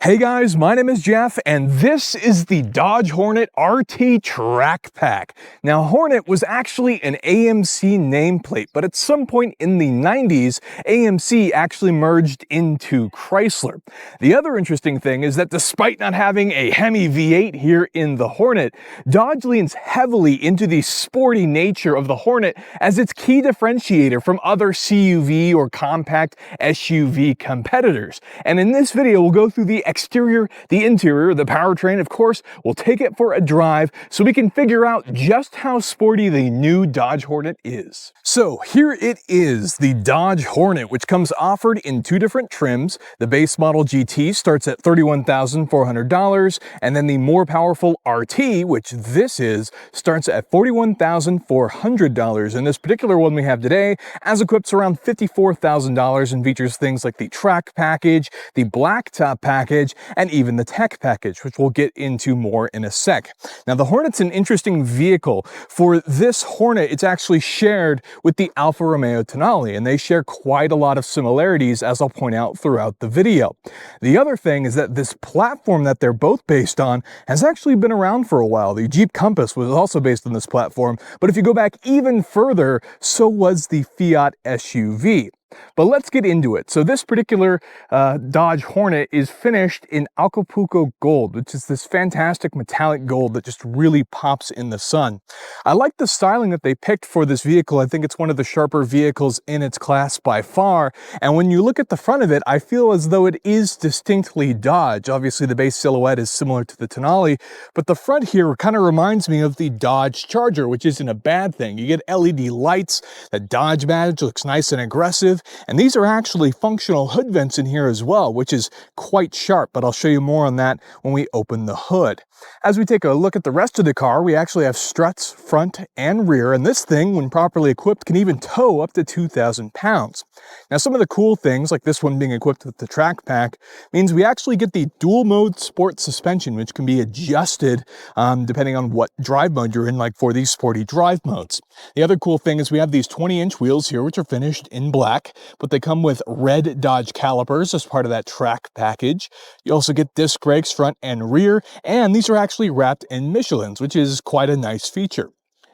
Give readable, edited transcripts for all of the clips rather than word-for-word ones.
Hey guys, my name is Jeff, and this is the Dodge Hornet RT Track Pack. Now, Hornet was actually an AMC nameplate, but at some point in the 90s, AMC actually merged into Chrysler. The other interesting thing is that despite not having a Hemi V8 here in the Hornet, Dodge leans heavily into the sporty nature of the Hornet as its key differentiator from other CUV or compact SUV competitors. And in this video, we'll go through the exterior, the interior, the powertrain. Of course, we'll take it for a drive so we can figure out just how sporty the new Dodge Hornet is. So here it is, the Dodge Hornet, which comes offered in two different trims. The base model GT starts at $31,400, and then the more powerful RT, which this is, starts at $41,400. And this particular one we have today, as equipped, around $54,000 and features things like the track package, the blacktop package, and even the tech package, which we'll get into more in a sec. Now, the Hornet's an interesting vehicle. For this Hornet, it's actually shared with the Alfa Romeo Tonale, and they share quite a lot of similarities, as I'll point out throughout the video. The other thing is that this platform that they're both based on has actually been around for a while. The Jeep Compass was also based on this platform, but if you go back even further, so was the Fiat SUV. But let's get into it. So this particular Dodge Hornet is finished in Acapulco Gold, which is this fantastic metallic gold that just really pops in the sun. I like the styling that they picked for this vehicle. I think it's one of the sharper vehicles in its class by far. And when you look at the front of it, I feel as though it is distinctly Dodge. Obviously, the base silhouette is similar to the Tonale, but the front here kind of reminds me of the Dodge Charger, which isn't a bad thing. You get LED lights, that Dodge badge looks nice and aggressive. And these are actually functional hood vents in here as well, which is quite sharp, but I'll show you more on that when we open the hood. As we take a look at the rest of the car, we actually have struts front and rear, and this thing, when properly equipped, can even tow up to 2,000 pounds. Now, some of the cool things, like this one being equipped with the track pack, means we actually get the dual mode sport suspension, which can be adjusted depending on what drive mode you're in, like for these sporty drive modes. The other cool thing is we have these 20-inch wheels here, which are finished in black, but they come with red Dodge calipers as part of that track package. You also get disc brakes front and rear, and these are actually wrapped in Michelins, which is quite a nice feature.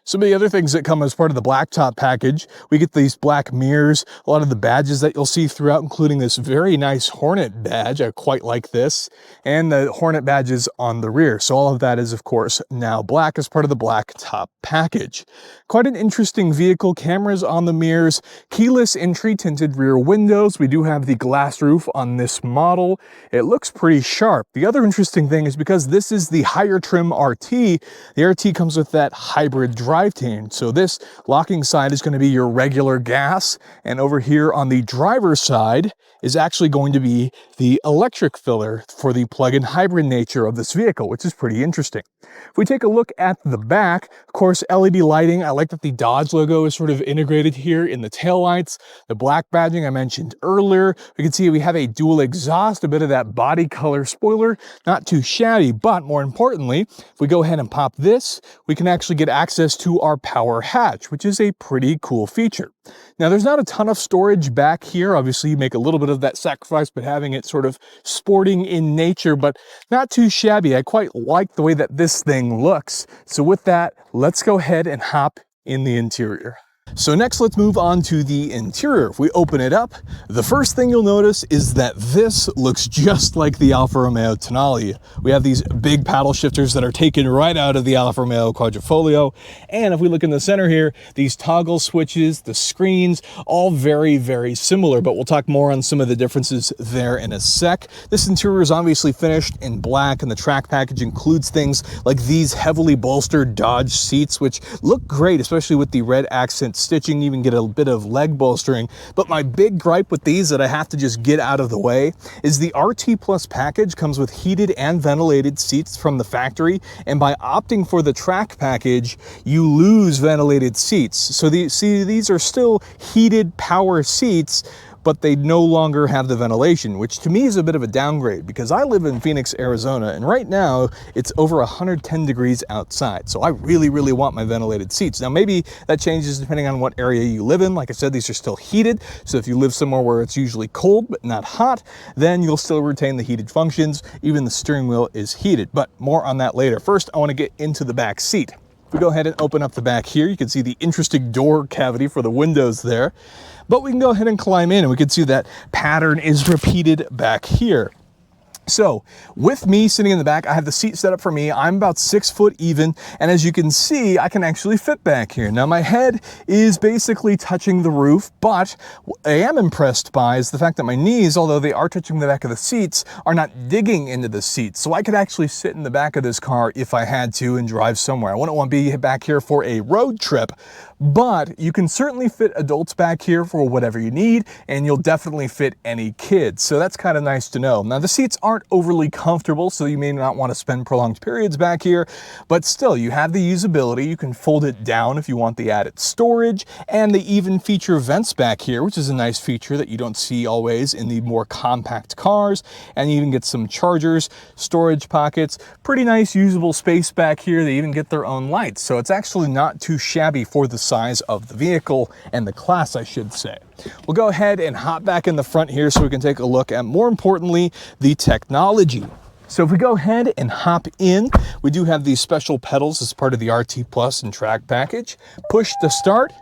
Some of the other things that come as part of the blacktop package, we get these black mirrors, a lot of the badges that you'll see throughout, including this very nice Hornet badge. I quite like this, and the Hornet badges on the rear. So all of that is, of course, now black as part of the blacktop package. Quite an interesting vehicle. Cameras on the mirrors, keyless entry, tinted rear windows. We do have the glass roof on this model. It looks pretty sharp. The other interesting thing is because this is the higher trim RT, the RT comes with that hybrid drivetrain. So this locking side is going to be your regular gas, and over here on the driver's side is actually going to be the electric filler for the plug-in hybrid nature of this vehicle, which is pretty interesting. If we take a look at the back, of course, LED lighting. I like that the Dodge logo is sort of integrated here in the taillights. The black badging I mentioned earlier. We can see we have a dual exhaust, a bit of that body color spoiler, not too shabby, but more importantly, if we go ahead and pop this, we can actually get access to our power hatch, which is a pretty cool feature. Now, there's not a ton of storage back here. Obviously, you make a little bit of that sacrifice, but having it sort of sporting in nature, but not too shabby. I quite like the way that this thing looks. So with that, let's go ahead and hop in the interior. So next, let's move on to the interior. If we open it up, the first thing you'll notice is that this looks just like the Alfa Romeo Tonale. We have these big paddle shifters that are taken right out of the Alfa Romeo Quadrifoglio. And if we look in the center here, these toggle switches, the screens, all very, very similar, but we'll talk more on some of the differences there in a sec. This interior is obviously finished in black, and the track package includes things like these heavily bolstered Dodge seats, which look great, especially with the red accent stitching. You even get a bit of leg bolstering. But my big gripe with these that I have to just get out of the way is the RT Plus package comes with heated and ventilated seats from the factory, and by opting for the track package, you lose ventilated seats. So these are still heated power seats, but they no longer have the ventilation, which to me is a bit of a downgrade because I live in Phoenix, Arizona, and right now it's over 110 degrees outside. So I really, really want my ventilated seats. Now, maybe that changes depending on what area you live in. Like I said, these are still heated. So if you live somewhere where it's usually cold but not hot, then you'll still retain the heated functions. Even the steering wheel is heated, but more on that later. First, I want to get into the back seat. If we go ahead and open up the back here, you can see the interesting door cavity for the windows there. But we can go ahead and climb in and we can see that pattern is repeated back here. So with me sitting in the back, I have the seat set up for me. I'm about 6 foot even. And as you can see, I can actually fit back here. Now my head is basically touching the roof, but what I am impressed by is the fact that my knees, although they are touching the back of the seats, are not digging into the seats. So I could actually sit in the back of this car if I had to and drive somewhere. I wouldn't want to be back here for a road trip, but you can certainly fit adults back here for whatever you need, and you'll definitely fit any kids. So that's kind of nice to know. Now the seats aren't overly comfortable, so you may not want to spend prolonged periods back here, but still you have the usability. You can fold it down if you want the added storage, and they even feature vents back here, which is a nice feature that you don't see always in the more compact cars. And you even get some chargers, storage pockets, pretty nice usable space back here. They even get their own lights, so it's actually not too shabby for the size of the vehicle and the class, I should say. We'll go ahead and hop back in the front here so we can take a look at, more importantly, the technology. So if we go ahead and hop in, we do have these special pedals as part of the RT Plus and track package. Push to start,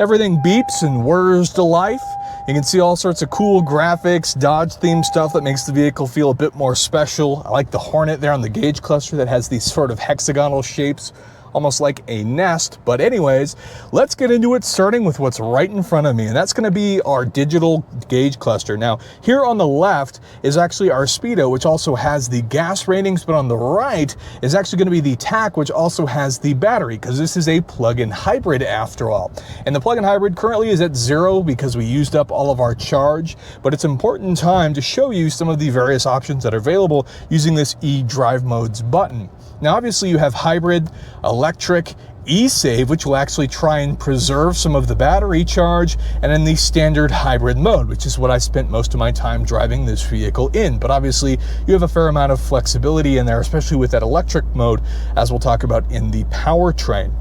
everything beeps and whirs to life. You can see all sorts of cool graphics, Dodge themed stuff that makes the vehicle feel a bit more special. I like the Hornet there on the gauge cluster that has these sort of hexagonal shapes, almost like a nest. But anyways, let's get into it, starting with what's right in front of me, and that's going to be our digital gauge cluster. Now here on the left is actually our speedo, which also has the gas ratings, but on the right is actually going to be the tach, which also has the battery, because this is a plug-in hybrid after all. And the plug-in hybrid currently is at 0 because we used up all of our charge, but it's important time to show you some of the various options that are available using this e-drive modes button. Now obviously you have hybrid, electric, e-save, which will actually try and preserve some of the battery charge, and then the standard hybrid mode, which is what I spent most of my time driving this vehicle in. But obviously you have a fair amount of flexibility in there, especially with that electric mode, as we'll talk about in the powertrain.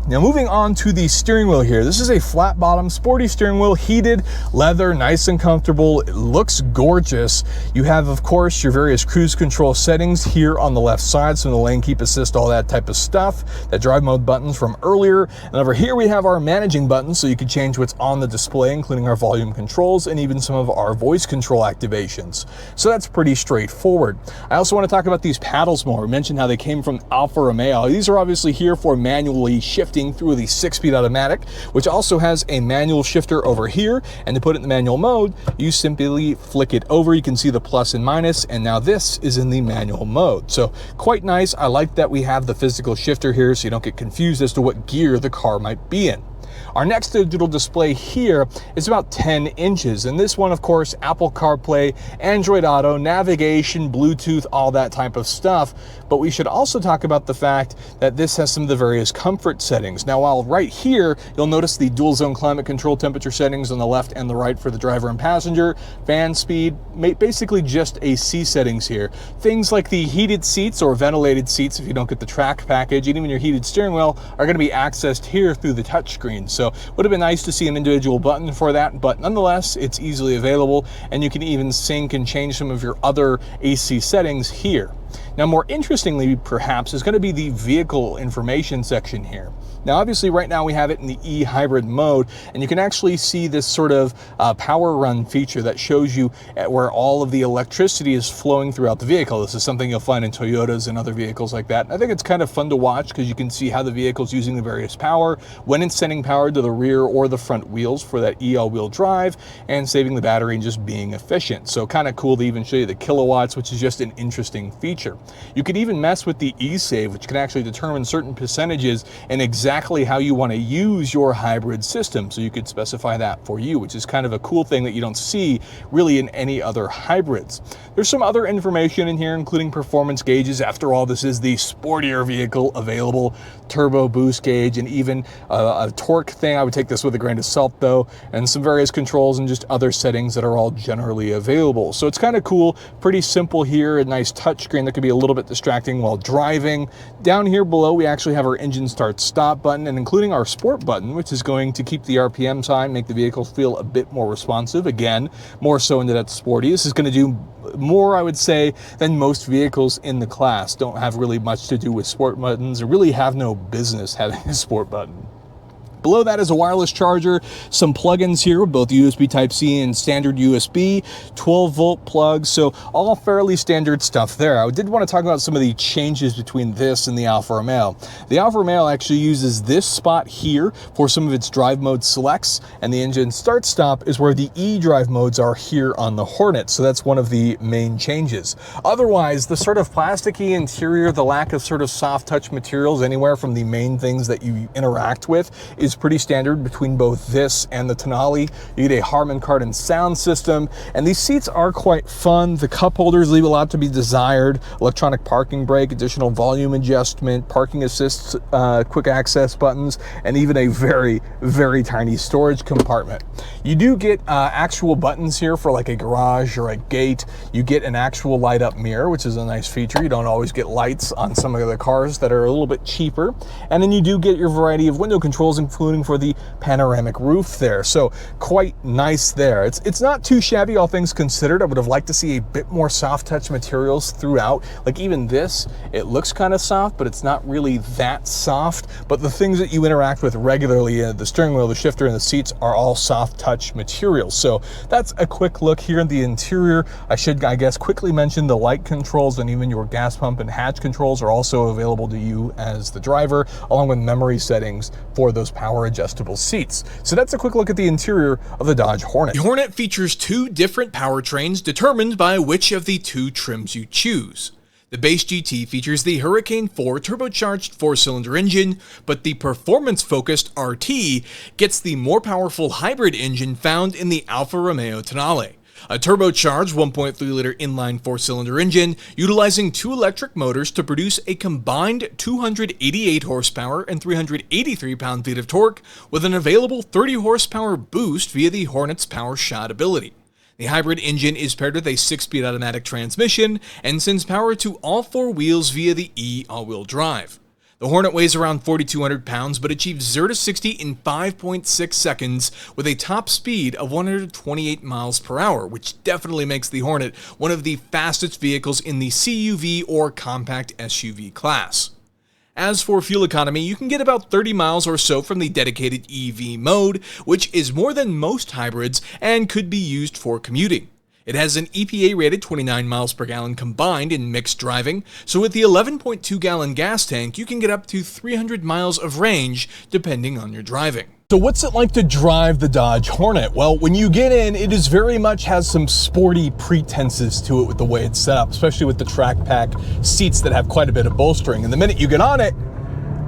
Now moving on to the steering wheel here. This is a flat bottom Sporty steering wheel, heated leather, nice and comfortable. It looks gorgeous. You have, of course, your various cruise control settings here on the left side, so the lane keep assist, all that type of stuff. That drive mode buttons from earlier. And over here we have our managing buttons, so you can change what's on the display, including our volume controls and even some of our voice control activations. So that's pretty straightforward. I also want to talk about these paddles more. We mentioned how they came from Alfa Romeo. These are obviously here for manually shifting through the 6-speed automatic, which also has a manual shifter over here. And to put it in the manual mode, you simply flick it over. You can see the plus and minus, and now this is in the manual mode. So quite nice. I like that we have the physical shifter here so you don't get confused as to what gear the car might be in. Our next digital display here is about 10 inches, and this one, of course, Apple CarPlay, Android Auto, navigation, Bluetooth, all that type of stuff. But we should also talk about the fact that this has some of the various comfort settings. Now, while right here, you'll notice the dual zone climate control temperature settings on the left and the right for the driver and passenger, fan speed, basically just AC settings here. Things like the heated seats or ventilated seats, if you don't get the track package, and even your heated steering wheel, are going to be accessed here through the touchscreen. So would have been nice to see an individual button for that, but nonetheless, it's easily available, and you can even sync and change some of your other AC settings here. Now, more interestingly, perhaps, is going to be the vehicle information section here. Now, obviously, right now we have it in the e-hybrid mode, and you can actually see this sort of power run feature that shows you where all of the electricity is flowing throughout the vehicle. This is something you'll find in Toyotas and other vehicles like that. I think it's kind of fun to watch because you can see how the vehicle's using the various power, when it's sending power to the rear or the front wheels for that all-wheel drive, and saving the battery and just being efficient. So kind of cool to even show you the kilowatts, which is just an interesting feature. You could even mess with the e-save, which can actually determine certain percentages and exact exactly how you want to use your hybrid system. So you could specify that for you, which is kind of a cool thing that you don't see really in any other hybrids. There's some other information in here, including performance gauges. After all, this is the sportier vehicle available, turbo boost gauge, and even a torque thing. I would take this with a grain of salt though, and some various controls and just other settings that are all generally available. So it's kind of cool, pretty simple here, a nice touchscreen that could be a little bit distracting while driving. Down here below, we actually have our engine start stop button, and including our sport button, which is going to keep the RPMs high, make the vehicle feel a bit more responsive. Again, more so into that sporty. This is going to do more, I would say, than most vehicles in the class. Don't have really much to do with sport buttons, or really have no business having a sport button. Below that is a wireless charger, some plugins here with both USB Type-C and standard USB, 12-volt plugs, so all fairly standard stuff there. I did want to talk about some of the changes between this and the Alfa Romeo. The Alfa Romeo actually uses this spot here for some of its drive mode selects, and the engine start-stop is where the e-drive modes are here on the Hornet, so that's one of the main changes. Otherwise, the sort of plasticky interior, the lack of sort of soft touch materials anywhere from the main things that you interact with is pretty standard between both this and the Tonale. You get a Harman Kardon sound system, and these seats are quite fun. The cup holders leave a lot to be desired. Electronic parking brake, additional volume adjustment, parking assist, quick access buttons, and even a very, very tiny storage compartment. You do get actual buttons here for like a garage or a gate. You get an actual light up mirror, which is a nice feature. You don't always get lights on some of the cars that are a little bit cheaper. And then you do get your variety of window controls, including for the panoramic roof there. So quite nice there. It's not too shabby, all things considered. I would have liked to see a bit more soft touch materials throughout. Like even this, it looks kind of soft, but it's not really that soft. But the things that you interact with regularly, the steering wheel, the shifter, and the seats are all soft touch materials. So that's a quick look here in the interior. I should, I guess, quickly mention the light controls and even your gas pump and hatch controls are also available to you as the driver, along with memory settings for those power adjustable seats. So that's a quick look at the interior of the Dodge Hornet. The Hornet features two different powertrains determined by which of the two trims you choose. The base GT features the Hurricane 4 turbocharged 4-cylinder engine, but the performance-focused RT gets the more powerful hybrid engine found in the Alfa Romeo Tonale. A turbocharged 1.3-liter inline 4-cylinder engine utilizing two electric motors to produce a combined 288 horsepower and 383 pound-feet of torque with an available 30 horsepower boost via the Hornet's power shot ability. The hybrid engine is paired with a 6-speed automatic transmission and sends power to all four wheels via the E all-wheel drive. The Hornet weighs around 4,200 pounds, but achieves 0 to 60 in 5.6 seconds with a top speed of 128 miles per hour, which definitely makes the Hornet one of the fastest vehicles in the CUV or compact SUV class. As for fuel economy, you can get about 30 miles or so from the dedicated EV mode, which is more than most hybrids and could be used for commuting. It has an EPA-rated 29 miles per gallon combined in mixed driving, so with the 11.2-gallon gas tank, you can get up to 300 miles of range depending on your driving. So what's it like to drive the Dodge Hornet? Well, when you get in, it is very much has some sporty pretenses to it with the way it's set up, especially with the track pack seats that have quite a bit of bolstering. And the minute you get on it,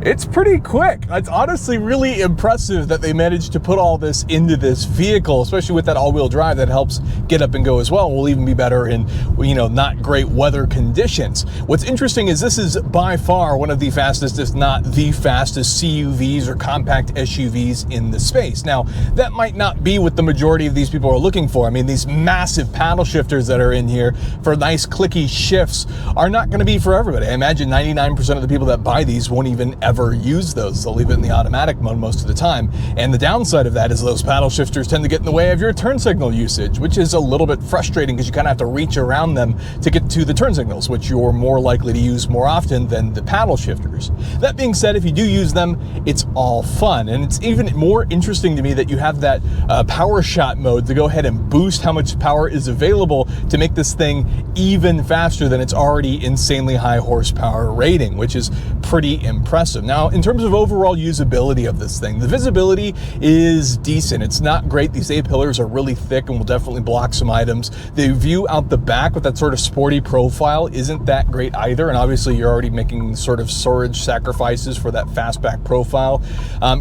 it's pretty quick. It's honestly really impressive that they managed to put all this into this vehicle, especially with that all-wheel drive that helps get up and go as well. Will even be better in, you know, not great weather conditions. What's interesting is this is by far one of the fastest, if not the fastest, CUVs or compact SUVs in the space. Now, that might not be what the majority of these people are looking for. I mean, these massive paddle shifters that are in here for nice clicky shifts are not going to be for everybody. I imagine 99% of the people that buy these won't even ever use those. They'll leave it in the automatic mode most of the time. And the downside of that is those paddle shifters tend to get in the way of your turn signal usage, which is a little bit frustrating because you kind of have to reach around them to get to the turn signals, which you're more likely to use more often than the paddle shifters. That being said, if you do use them, it's all fun. And it's even more interesting to me that you have that power shot mode to go ahead and boost how much power is available to make this thing even faster than its already insanely high horsepower rating, which is pretty impressive. impressive. Now, in terms of overall usability of this thing, the visibility is decent. It's not great. These A-pillars are really thick and will definitely block some items. The view out the back with that sort of sporty profile isn't that great either, and obviously you're already making sort of storage sacrifices for that fastback profile.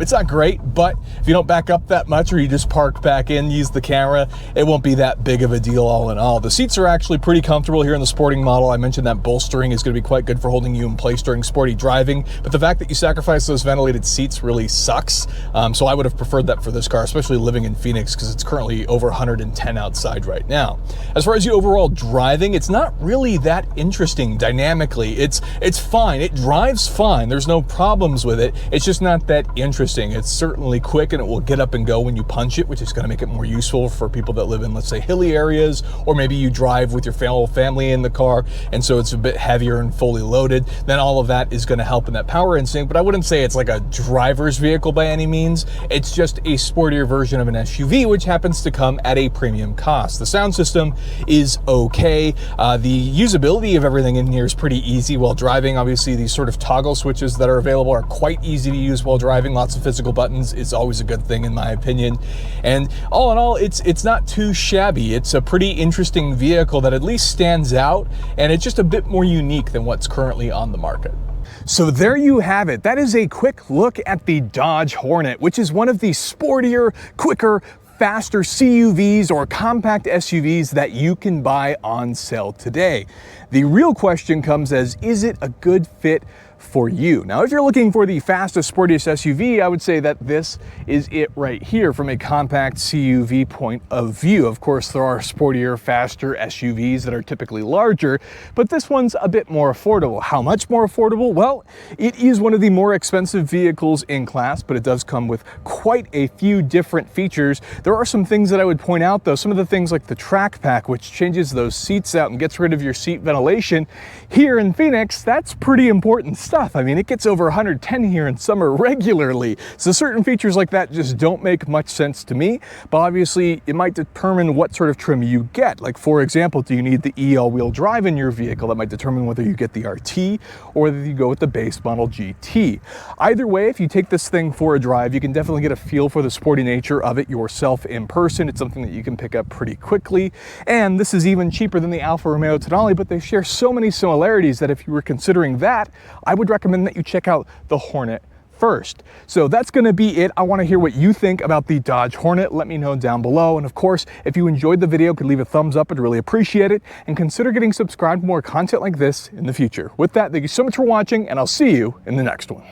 It's not great, but if you don't back up that much or you just park back in, use the camera, it won't be that big of a deal all in all. The seats are actually pretty comfortable here in the Sporting model. I mentioned that bolstering is going to be quite good for holding you in place during sporty driving, but the fact that you sacrifice those ventilated seats really sucks. So I would have preferred that for this car, especially living in Phoenix, because it's currently over 110 outside right now. As far as the overall driving, it's not really that interesting dynamically. It's fine. It drives fine. There's no problems with it. It's just not that interesting. It's certainly quick and it will get up and go when you punch it, which is going to make it more useful for people that live in, let's say, hilly areas, or maybe you drive with your family in the car, and so it's a bit heavier and fully loaded. Then all of that is going to help in that power instinct, but I wouldn't say it's like a driver's vehicle by any means. It's just a sportier version of an SUV, which happens to come at a premium cost. The sound system is okay. The usability of everything in here is pretty easy while driving. Obviously, these sort of toggle switches that are available are quite easy to use while driving. Lots of physical buttons is always a good thing in my opinion. And all in all, it's not too shabby. It's a pretty interesting vehicle that at least stands out, and it's just a bit more unique than what's currently on the market. So there you have it. That is a quick look at the Dodge Hornet, which is one of the sportier, quicker, faster CUVs or compact SUVs that you can buy on sale today. The real question comes as, is it a good fit for you? Now, if you're looking for the fastest, sportiest SUV, I would say that this is it right here from a compact CUV point of view. Of course, there are sportier, faster SUVs that are typically larger, but this one's a bit more affordable. How much more affordable? Well, it is one of the more expensive vehicles in class, but it does come with quite a few different features. There are some things that I would point out though. Some of the things like the track pack, which changes those seats out and gets rid of your seat ventilation. Here in Phoenix, that's pretty important stuff. I mean, it gets over 110 here in summer regularly. So certain features like that just don't make much sense to me, but obviously it might determine what sort of trim you get. Like, for example, do you need the E all-wheel drive in your vehicle? That might determine whether you get the RT or whether you go with the base model GT. Either way, if you take this thing for a drive, you can definitely get a feel for the sporty nature of it yourself in person. It's something that you can pick up pretty quickly. And this is even cheaper than the Alfa Romeo Tonale, but they share so many similarities that if you were considering that, I would recommend that you check out the Hornet first. So that's going to be it. I want to hear what you think about the Dodge Hornet. Let me know down below. And of course, if you enjoyed the video, could leave a thumbs up. I'd really appreciate it. And consider getting subscribed for more content like this in the future. With that, thank you so much for watching, and I'll see you in the next one.